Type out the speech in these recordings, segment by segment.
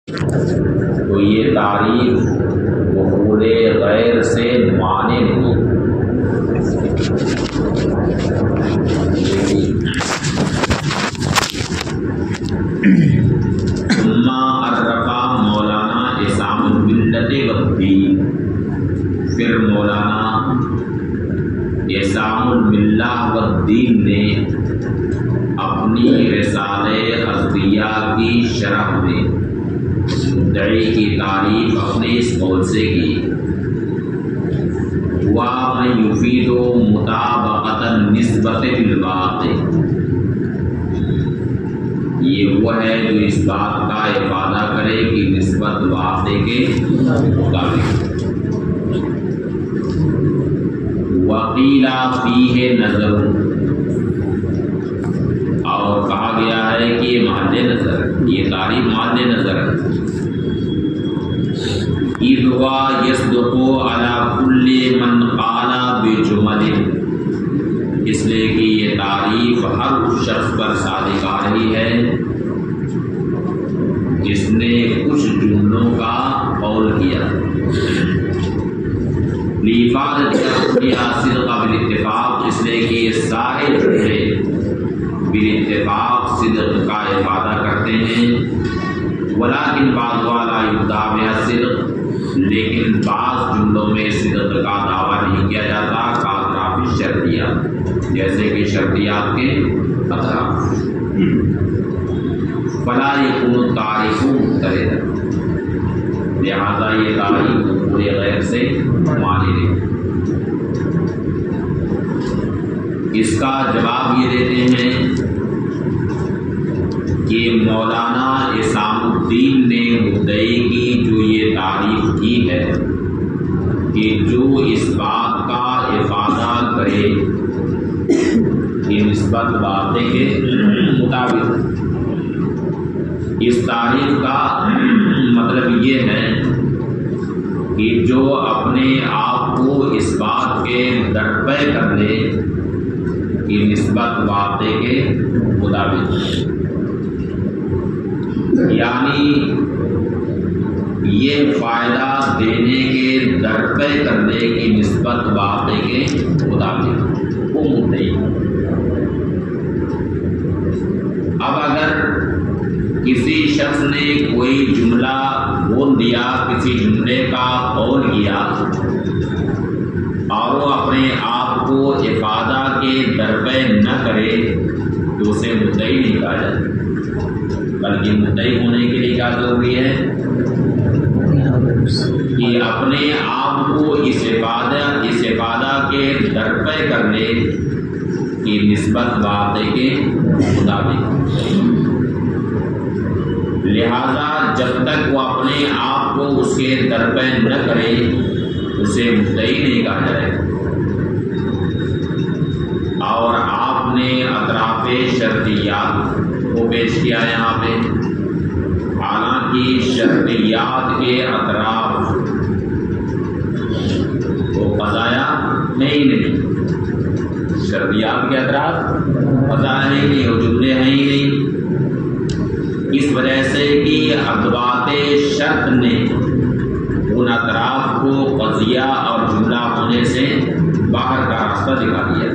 تو یہ تعریف وقول غیر سے مانع نہیں. ثم عرفا مولانا اسام الملت والدین، پھر مولانا اسام الملہ والدین نے اپنی رسالہ ازدیہ کی شرح میں مدعی کی تعریف اپنے اس قول سے کی، وَمَن يُفِيدُ مُطَابَقَةَ النِّسْبَةِ بِالْوَاقِعِ، یہ وہ ہے جو اس بات کا افادہ کرے کہ نسبت واقع کے مطابق. وَقِيلَ فِيهِ نَظَرٌ، اور کہا گیا ہے کہ یہ محل نظر، یہ تعریف محل نظر ہے. اِذْ هُوَ يَصْدُقُ عَلَى كُلِّ مَنْ قَالَ بِجُمَلٍ، اس لیے کہ یہ تعریف ہر اس شخص پر صادق آ رہی ہے جس نے کچھ جملوں کا قول کیا. لِإِفَادَةِ صِدْقَ بِالاتفاق، اس لیے کہ یہ سارے جملے بالاتفاق صدق کا افادہ کرتے ہیں. ولیکن بعضها لا يدعى بها الصدق، لیکن بعض جملوں میں صدق کا دعویٰ نہیں کیا جاتا کاطراف الشرطیات، جیسے کہ شرطیات کے اطراف. فلا يكون التعریف مضطردا، لہذا یہ تعریف پورے غیر سے مانی نہیں. اس کا جواب یہ دیتے ہیں کہ مولانا اسام الدین نے مدعی کی جو یہ تعریف کی ہے کہ جو اس بات کا افادہ کرے کہ نسبت واقع کے مطابق، اس تعریف کا مطلب یہ ہے کہ جو اپنے آپ کو اس بات کے درپے کر لے کہ نسبت واقع کے مطابق، یعنی یہ فائدہ دینے کے درپے کر لے کہ نسبت واقع کے مطابق، وہ مدعی. اب اگر کسی شخص نے کوئی جملہ بول دیا، کسی جملے کا قول کیا اور وہ اپنے آپ کو افادہ کے درپے نہ کرے تو اسے مدعی نہیں کہا جاتا، بلکہ مدعی ہونے کے لیے کیا ضروری ہے کہ اپنے آپ کو اس افادہ کے درپے کر لے کہ نسبت واقع کے مطابق. لہذا جب تک وہ اپنے آپ کو اس کے درپے نہ کرے اسے مدعی نہیں کہا جائے. اور آپ نے اطراف شرطیات کو پیش کیا یہاں پہ، حالانکہ شرطیات کے اطراف کو قضایا نہیں، شرطیات کے اطراف قضایا نہیں، وہ جملے ہیں ہی نہیں. اس وجہ سے کہ ادوات شرط نے ان اطراف کو قضیہ اور جملہ ہونے سے باہر کا راستہ دکھا دیا.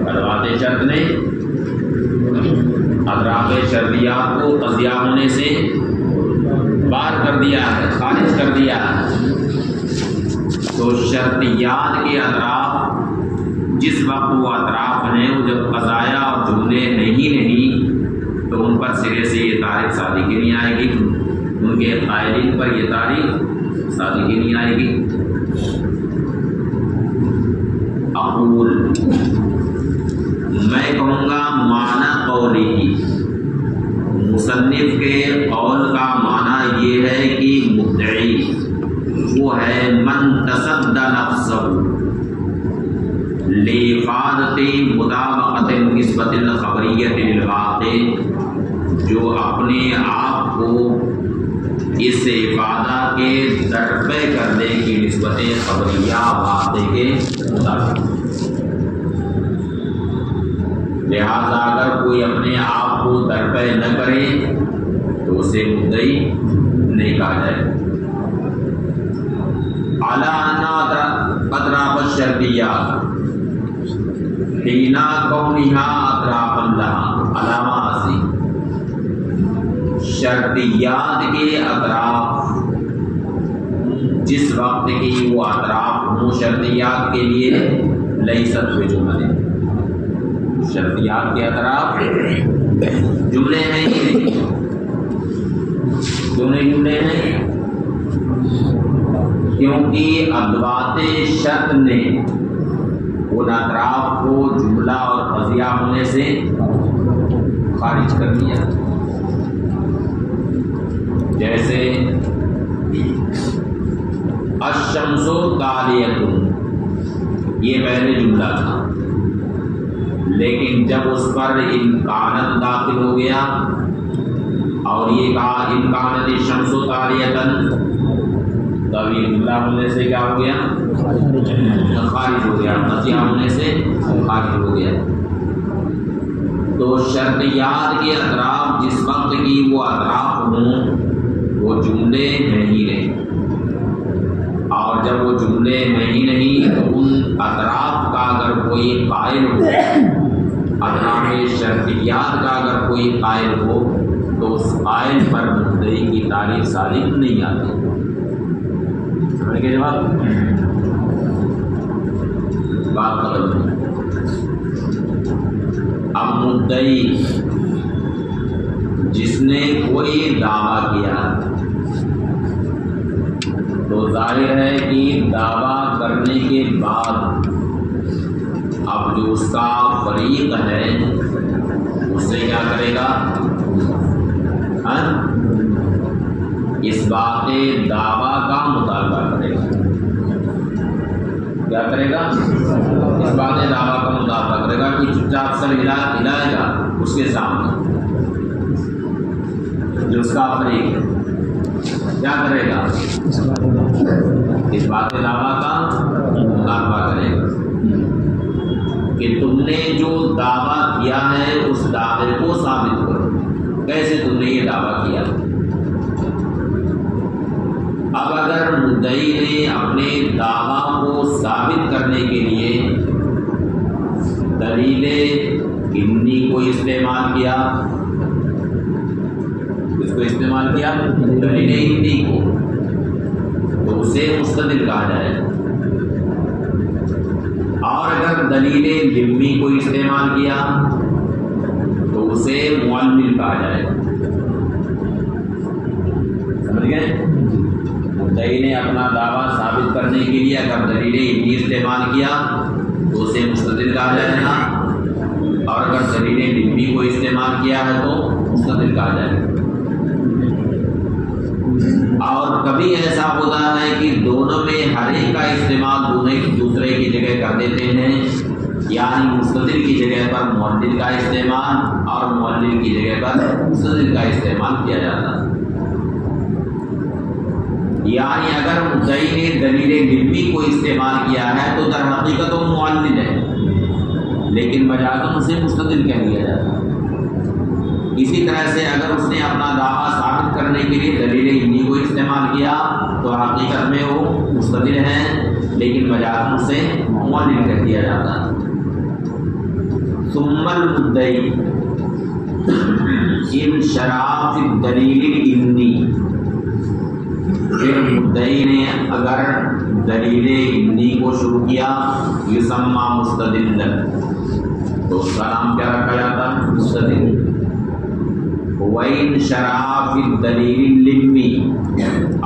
ادوات شرط نے اطراف شرطیات کو قضیہ ہونے سے باہر کر دیا ہے، خارج کر دیا ہے. تو شرطیات کے اطراف جس وقت وہ اطراف ہیں، وہ جب قضایا اور جملے نہیں تو ان پر سرے سے یہ تعریف صادقی نہیں آئے گی، ان کے قائلین پر یہ تعریف صادقی نہیں آئے گی. اقول، میں کہوں گا معنی قولی، مصنف کے قول کا معنی یہ ہے کہ مدعی وہ ہے من تصدى نفسه لإفادة مطابقة النسبة الخبریة للواقع، جو اپنے آپ کو اس افادہ کے درپے کرنے کی نسبت خبریہ واقع کے مطابق. لہذا اگر کوئی اپنے آپ کو درپے نہ کرے تو اسے مدعی نہیں کہا جائے. اطراف الشرطیات حین کونہا اطرافا لہا، علامہ سے شرطیات کے اطراف جس وقت کی وہ اطراف ہوں شرطیات کے لیے لیست ہوئے جملے، شرطیات کے اطراف جملے ہیں ہی نہیں. کیوں نہیں جملے ہیں؟ کیونکہ ادوات شرط نے ان اطراف کو جملہ اور قضیہ ہونے سے خارج کر دیا. جیسے الشمس طالیۃ، یہ پہلے جملہ تھا، لیکن جب اس پر امکانت داخل ہو گیا اور یہ کہا امکانت الشمس طالیۃ، تب یہ جملہ ہونے سے کیا ہو گیا؟ خارج ہو گیا، قضیہ ہونے سے خارج ہو گیا. تو شرطیات کے اطراف جس وقت کی وہ اطراف ہوں وہ جملے ہیں ہی نہیں، اور جب وہ جملے ہیں ہی نہیں تو ان اطراف کا اگر کوئی قائل ہو، اطراف شرطیات کا اگر کوئی قائل ہو تو اس قائل پر مدعی کی تعریف صادق نہیں آتی. سمجھ کے جواب بات ختم ہے. اب مدعی جس نے کوئی دعویٰ کیا تو ظاہر ہے کہ دعویٰ کرنے کے بعد اب جو اس کا فریق ہے اس سے کیا کرے گا؟ اس بات دعویٰ کا مطالبہ کرے گا. کیا کرے گا؟ اس بات دعویٰ کا مطالبہ کرے گا کہ چپ چاپ سر ہلائے گا اس کے سامنے. جو اس کا فریق ہے کیا کرے گا؟ اس بات دعویٰ کا مطالبہ کرے گا کہ تم نے جو دعویٰ کیا ہے اس دعوے کو ثابت کرو. کیسے تم نے یہ دعویٰ کیا؟ اب اگر مدعی نے اپنے دعویٰ کو ثابت کرنے کے لیے دلیل انی کو استعمال کیا، اس کو استعمال کیا دلیل انی کو، تو اسے مستدل کہا جائے. اور اگر دلیل لمی کو استعمال کیا تو اسے معلل کہا جائے. سمجھ گئے؟ مدعی نے اپنا دعویٰ ثابت کرنے کے لیے اگر دلیل انی استعمال کیا تو اسے مستدل کہا جائے گا، اور اگر دلیل لمی کو استعمال کیا ہے تو مستدل کہا جائے گا. اور کبھی ایسا ہوتا ہے کہ دونوں میں ہر ایک کا استعمال دوسرے کی جگہ کر دیتے ہیں، یعنی مستدل کی جگہ پر معلل کا استعمال اور معلل کی جگہ پر مستدل کا استعمال کیا جاتا ہے. یعنی اگر مدعی نے دلیل لمی کو استعمال کیا ہے تو در حقیقت وہ معلل ہے، لیکن مجازاً اسے مستدل کہہ دیا جاتا ہے. اسی طرح سے اگر اس نے اپنا دعویٰ ثابت کرنے کے لیے دلیل انی کو استعمال کیا تو حقیقت میں وہ مستدل ہیں، لیکن مجازاً اسے معلل کہہ دیا جاتا ہے. ثم المدعی ان شراف الدلیل انی، پھر مدعی نے اگر دلیل انی کو شروع کیا یسمى مستدل، تو اس کا نام کیا رکھا جاتا ہے؟ مستدل. وَإِن شَرَعَ فِي الدَّلِيلِ اللِّمِّ،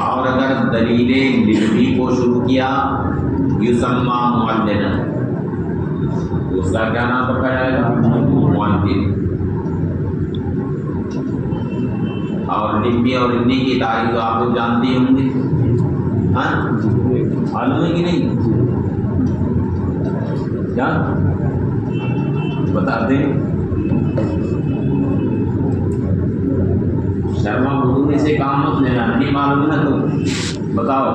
اور اگر دلیل لمی کو شروع کیا یسمى معللا، اس کا کیا نام رکھا جائے گا؟ معلل. اور لمی اور انی کی تعریف تو آپ لوگ جانتے ہوں گے، ہاں معلوم ہے کہ نہیں؟ کیا بتاتے ہیں؟ شرما بزرگ سے کام مت لینا، نہیں معلوم نا تو بتاؤ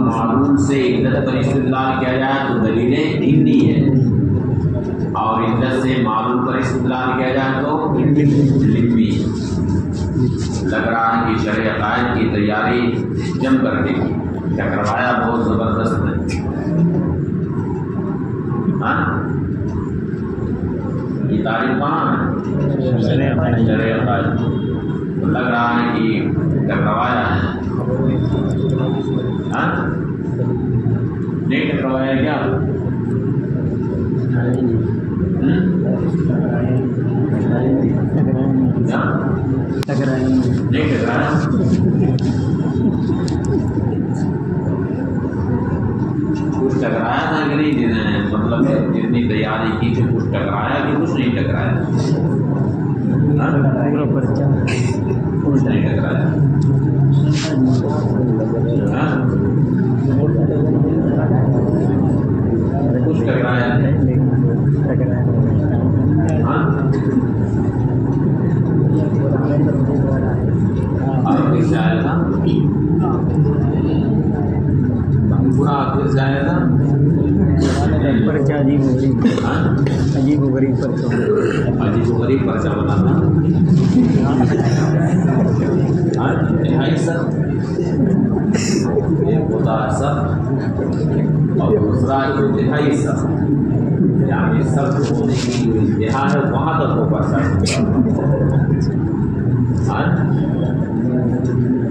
معلوم سے عدت پر استدلال کیا جائے تو دلیل ہندی ہے، اور عدت سے معلوم پر استدلال کیا جائے تو لمبی۔ لگ رہا ہے کہ شرح عقائد کی تیاری جم کر کے کیا کروایا، بہت زبردست ہے۔ یہ تعریف کہاں ہے؟ شرح عقائد۔ لگ رہا ہے کہ کیا کروایا ہے، نہیں کروایا کیا؟ نہیں ٹکرایا، کچھ ٹکرایا تھا کہ نہیں؟ مطلب جتنی تیاری کی تھی کچھ ٹکرایا کہ کچھ نہیں ٹکرایا؟ کچھ نہیں ٹکرایا۔ کچھ ٹکرایا آخر سے آیا تھا، پورا آخر سے آیا تھا، عجیب و غریب پرچہ بنا تھا، انتہائی سخت ایک ہوتا ہے سخت اور دوسرا انتہائی سخت، یعنی سخت ہونے کی جو انتہا ہے وہاں تک وہ پرچہ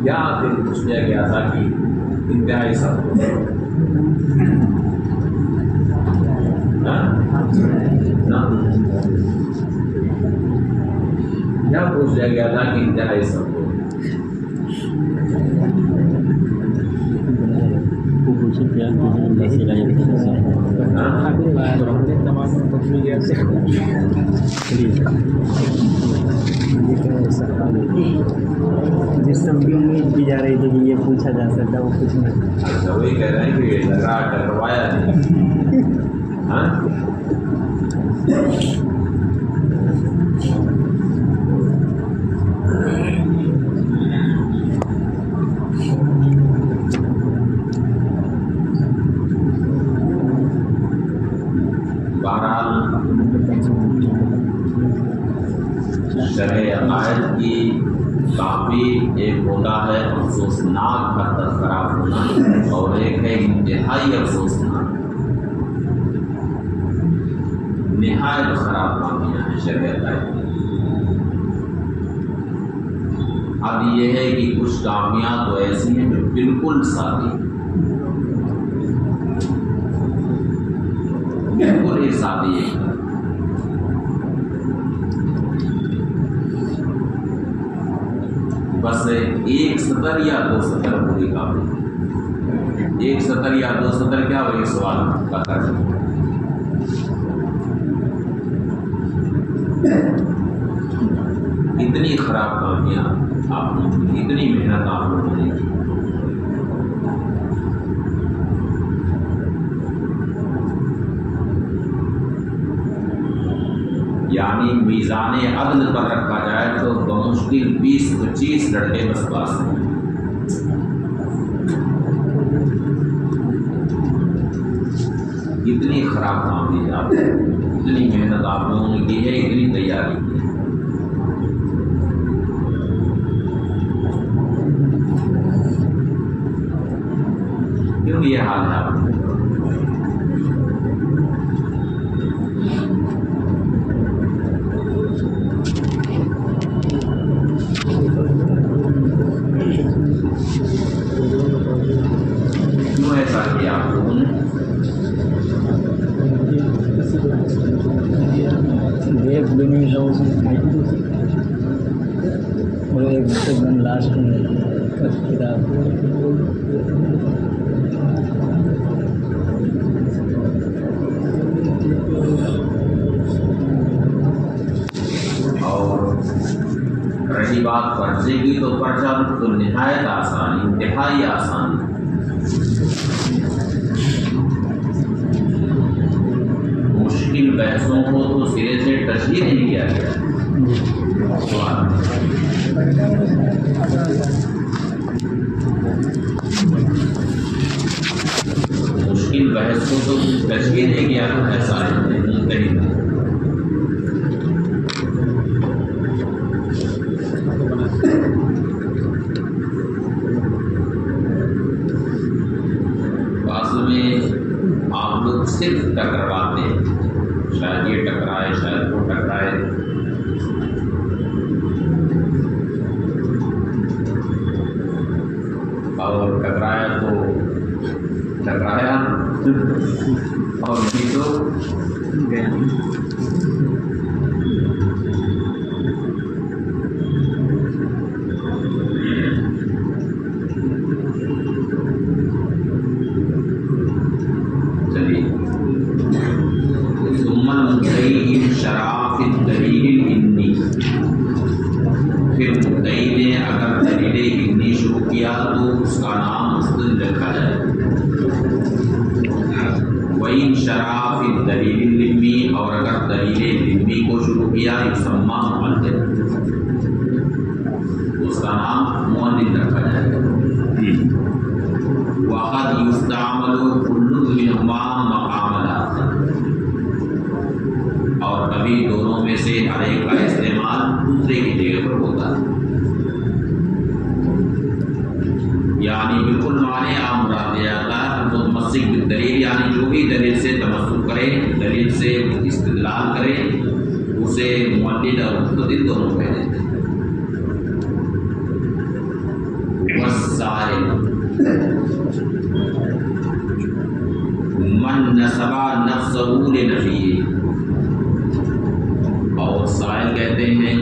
کیا پھر پوچھ لیا گیا تھا کہ انتہائی سخت ہو کیا پوچھ لیا گیا تھا کہ انتہائی سخت ہو؟ جس سے بھی امید کی جا رہی تھی کہ یہ پوچھا جا سکتا وہ کچھ نہیں۔ اچھا وہی کہہ رہے ہیں کہ لگا کروایا نہیں، بہرحال شرح عقائد کی کافی ایک ہوتا ہے افسوسناک حد تک خراب ہونا، اور ایک ہے انتہائی افسوسناک، نہایت خراب کامیاں ہیں شرح عقائد کی۔ اب یہ ہے کہ کچھ کامیاں تو ایسی ہیں جو بالکل سادی، بالکل ہی سادی ہے، بس ایک سطر یا دو سطر پوری کافی، ایک سطر یا دو سطر کیا وہ ایک سوال کا کر اتنی خراب کامیاں آپ نے، اتنی محنت آپ لوگوں نے کی، یعنی میزان عدل پر رکھا جائے تو بمشکل 20-25 لڑکے بس پاس ہیں۔ اتنی خراب کام دی آپ نے، اتنی محنت آپ لوگوں نے کی ہے، اتنی تیاری کی ہے۔ کیوں یہ حال ہے آپ کا؟ کیوں ایسا کیا آپ لوگوں نے؟ دیکھ بھی نہیں تھا اس میں، اور ایک دن لاسٹ میں کتاب اور رہی بات پرچے کی تو پرچہ تو نہایت آسان، انتہائی آسان، مشکل بحثوں کو تو سرے سے تشریح نہیں کیا گیا ہے. مشکل بحث کو تو تشریح نہیں کیا تو ایسا نہیں. آپ لوگ صرف ٹکرواتے ہیں، شاید یہ ٹکرائے شاید وہ ٹکرائے. اور ٹکرایا تو ٹکرایا اور نہیں تو گیا. شراف دلیل انی، پھر مدعی نے اگر دلیل انی شروع کیا تو اس کا نام مستند رکھا جائے. وَإِنْ شراف دلیل لمی، اور اگر دلیل لمی کو شروع کیا یسمى مؤلف، اس کا نام مؤلف رکھا جائے. وقد یستعمل کل منهما مقام الآخر، اور کبھی دونوں میں سے ہر ایک کا استعمال دوسرے کی جگہ پر ہوتا ہے. یعنی بالکل معنی عام مراد دیا جاتا ہے. متمسک بالدلیل، یعنی جو بھی دلیل سے تمسک کرے، دلیل سے استدلال کرے، اسے مؤلد اور مستدل دونوں کہتے ہیں. والسائل من نسب نفسه لنفیہ، اور سائل کہتے ہیں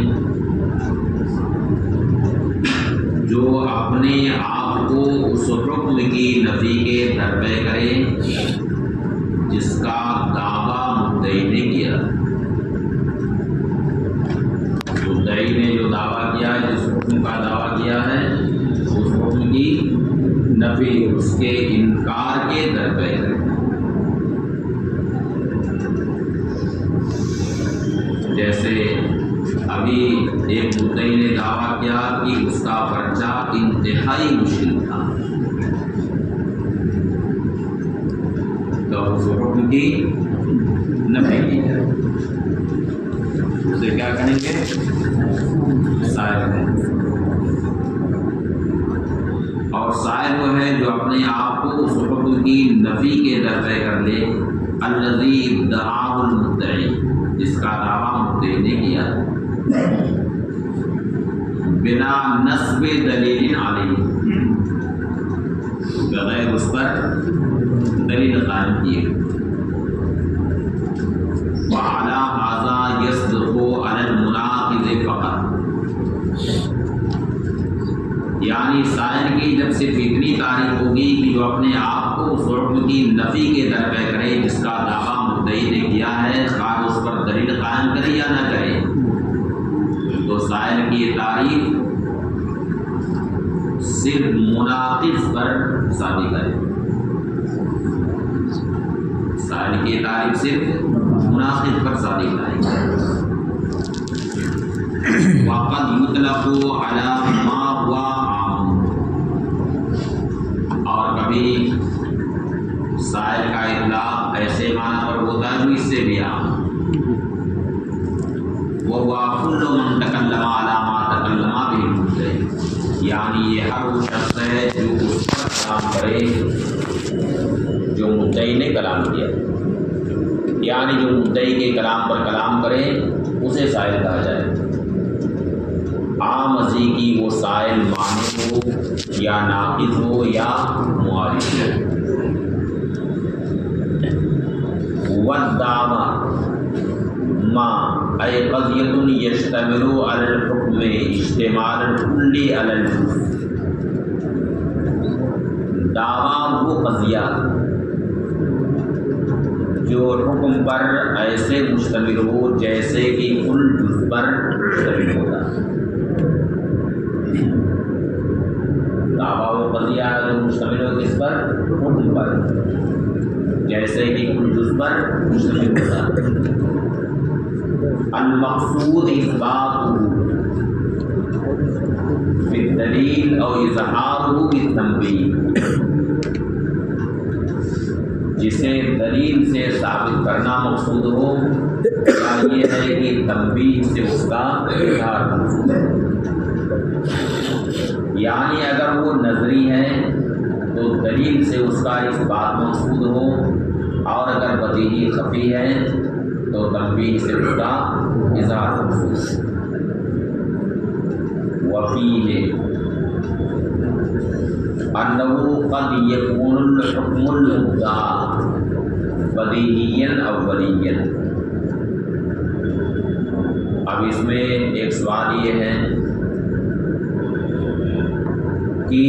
جو اپنے آپ کو اس حکم کی نفی کے درپے کرے جس کا دعویٰ مدعی نے کیا. مدعی نے جو دعویٰ کیا ہے، جس حکم کا دعویٰ کیا ہے، اس حکم کی نفی، اس کے انکار کے درپے کرے. جیسے ابھی ایک مدعی نے دعویٰ کیا کہ اس کا پرچہ انتہائی مشکل تھا، تو اس حکم کی نفی کی جائے. اسے کیا کہیں گے؟ سائل ہے. اور سائل وہ ہے جو اپنے آپ کو اس حکم کی نفی کے درپے کر لے. الذی ادعاہ المدعی، جس کا دعویٰ مدعی نے کیا بنا نصب دلیل علیہ، بغیر اس پر دلیل قائم کیے. وعلی ھذا یصدق علی المناقض فقط، یعنی سائل کی جب صرف اتنی تعریف ہوگی کہ جو اپنے آپ کو اس حکم کی نفی کے درپے کرے جس کا دعویٰ مدعی نے کیا ہے، خواہ اس پر دلیل قائم کرے یا نہ کرے، تو سائل کی تعریف صرف مناقض پر شادی کرے. سائل کی تعریف صرف مناقض پر شادی کرے. وقد یطلق علی ما هو عام، اور کبھی سائل کا اطلاق ایسے معنی پر ہوتا ہے جو اس سے بھی عام. وهو كل من تکلم علی ما تکلم به المدعی، یعنی یہ ہر وہ شخص ہے جو اس پر کلام کرے جو مدعی نے کلام کیا، یعنی جو مدعی کے کلام پر کلام کرے اسے سائل کہا جائے. عام ازی کی وہ سائل معنی ہو یا ناقض ہو یا معارض ہو. والدعوى ما اے قضیۃ یشتمل علی الحکم اشتمال الکل علی الجزء، دعویٰ وہ قضیہ جو حکم پر ایسے مشتمل ہو جیسے کہ کل جزء پر مشتمل ہوتا. دعویٰ وہ قضیہ جو مشتمل ہو کس پر؟ حکم پر، جیسے کہ کل جزء پر مشتمل ہوتا. المقصود اثبات بالدلیل اور اظہار بالتنبیہ، جسے دلیل سے ثابت کرنا مقصود ہو یا یہ ہے کہ تنبیہ سے اس کا اظہار مقصود ہے۔ یعنی اگر وہ نظری ہے تو دلیل سے اس کا اثبات مقصود ہو، اور اگر بدیہی خفی ہے تو تنبیہ سے اس کا اظہار مقصود ہے۔ وفیہ انه قد يكون الحكم المدعى بدیہیا اولیا۔ اب اس میں ایک سوال یہ ہے کہ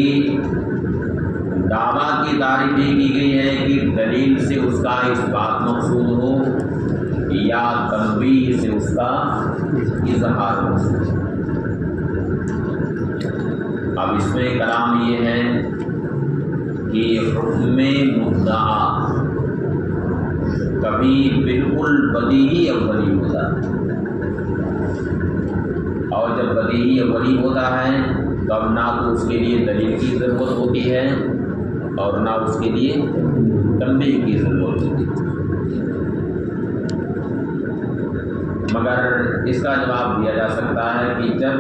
دعویٰ کی تعریف یہ کی گئی ہے کہ دلیل سے اس کا اثبات مقصود ہو یا تنبیہ سے اس کا اظہار مقصود ہو۔ اب اس میں کلام یہ ہے کہ حکم مدعا کبھی بالکل بدیہی اولی ہوتا ہے، اور جب بدیہی اولی ہوتا ہے تب نہ تو اس کے لیے دلیل کی ضرورت ہوتی ہے اور نہ اس کے لیے تنبیہ کی ضرورت ہوتی ہے۔ مگر اس کا جواب دیا جا سکتا ہے کہ جب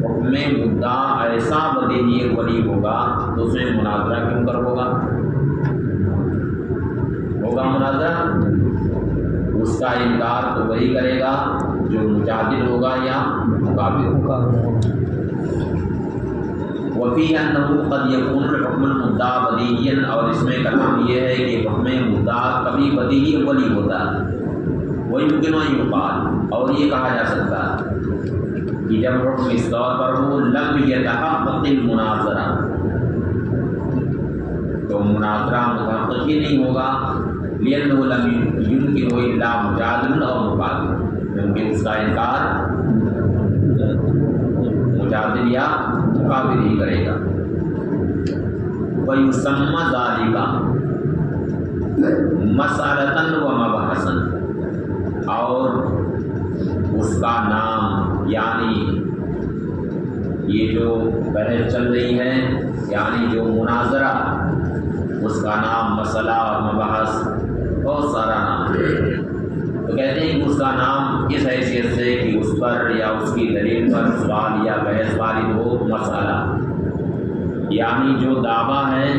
حکم مدعا ایسا بدیہی اولی ہوگا تو اس میں مناظرہ کیوں کر ہوگا مناظرہ؟ اس کا انکار تو وہی کرے گا جو مجادل ہوگا یا مقابل ہوگا۔ وفی انہ قد یکون الحکم المدعا بدیہیا، اور اس میں کلام یہ ہے کہ حکم مدعا کبھی بدیہی اولی ہوتا ہے، ویمکن ان یقال، اور یہ کہا جا سکتا ہے کہ جب حکم اس طور پر ہو لم یتحقق المناظرہ، تو مناظرہ متحقق ہی نہیں ہوگا، لأنه لم يمكن الا مجادل اور مقابل، کیونکہ اس کا انکار مجادل یا مقابل ہی کرے گا۔ وَيُسَمَّى ذَلِكَ مَسْأَلَةً وَمَبْحَثًا، اور اس کا نام یعنی یہ جو بحث چل رہی ہے یعنی جو مناظرہ، اس کا نام مسئلہ اور مباحث بہت سارا نام ہے۔ تو کہتے ہیں کہ اس کا نام اس حیثیت سے کہ اس پر یا اس کی دلیل پر سوال یا بحث وارد ہو، مسئلہ یعنی جو دعویٰ ہے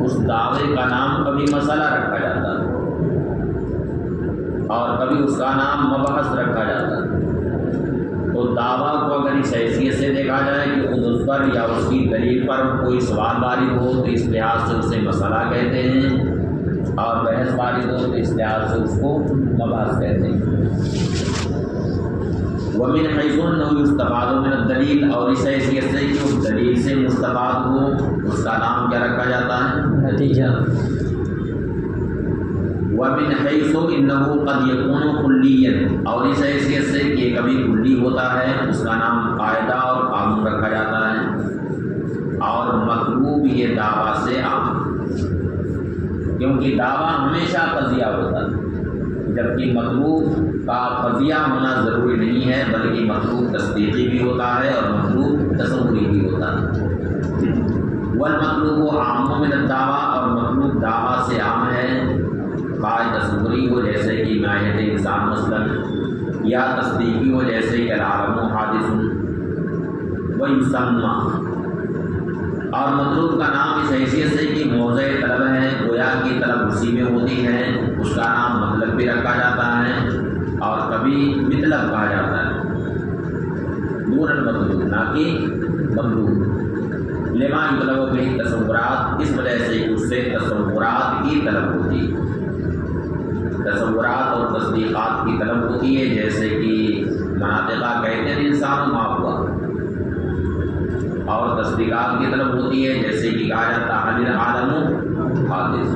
اس دعوے کا نام کبھی مسئلہ رکھا جاتا ہے اور کبھی اس کا نام مبحث رکھا جاتا ہے۔ تو دعویٰ کو اگر اس حیثیت سے دیکھا جائے کہ خود اس پر یا اس کی دلیل پر کوئی سوال وارد ہو تو اس لحاظ سے اسے مسئلہ کہتے ہیں، اور بحث وارد ہو تو اس لحاظ سے اس کو مبحث کہتے ہیں۔ ومن حیث انہ یستفاد من الدلیل، اور اس حیثیت سے کہ اس دلیل سے مستفاد ہو اس کا نام کیا رکھا جاتا ہے؟ نتیجہ۔ ومن حیث انہ قد یکون کلیا، اور اس حیثیت سے کہ کبھی کلی ہوتا ہے اس کا نام قاعدہ اور قانون رکھا جاتا ہے، اور مطلوب یہ دعویٰ سے عام، کیونکہ دعویٰ ہمیشہ قضیہ ہوتا ہے جبکہ مطلوب کا قضیہ ہونا ضروری نہیں ہے، بلکہ مطلوب تصدیقی بھی ہوتا ہے اور مطلوب تصوری بھی ہوتا ہے۔ والمطلوب عام من الدعویٰ، اور مطلوب دعویٰ سے عام ہے، خواہ تصوری ہو جیسے کہ ماہیت انسان مثلا، یا تصدیقی ہو جیسے کہ العالم حادث، ویسمى، اور مطلوب کا نام اس حیثیت سے کہ موضع طلب ہے، گویا کی طلب اسی میں ہوتی ہے، اس کا نام مطلب بھی رکھا جاتا ہے اور کبھی مطلب کہا جاتا ہے، دون المطلوب نہ کہ مطلوب، لما یطلب به تصورات، اس وجہ سے اس سے تصورات کی طلب ہوتی ہے، تصورات اور تصدیقات کی طلب ہوتی ہے، جیسے کہ مناطقہ کہتے ہیں انسان ما ہوا، اور تصدیقات کی طلب ہوتی ہے جیسے کہ کہا جاتا ہے العالم حادث۔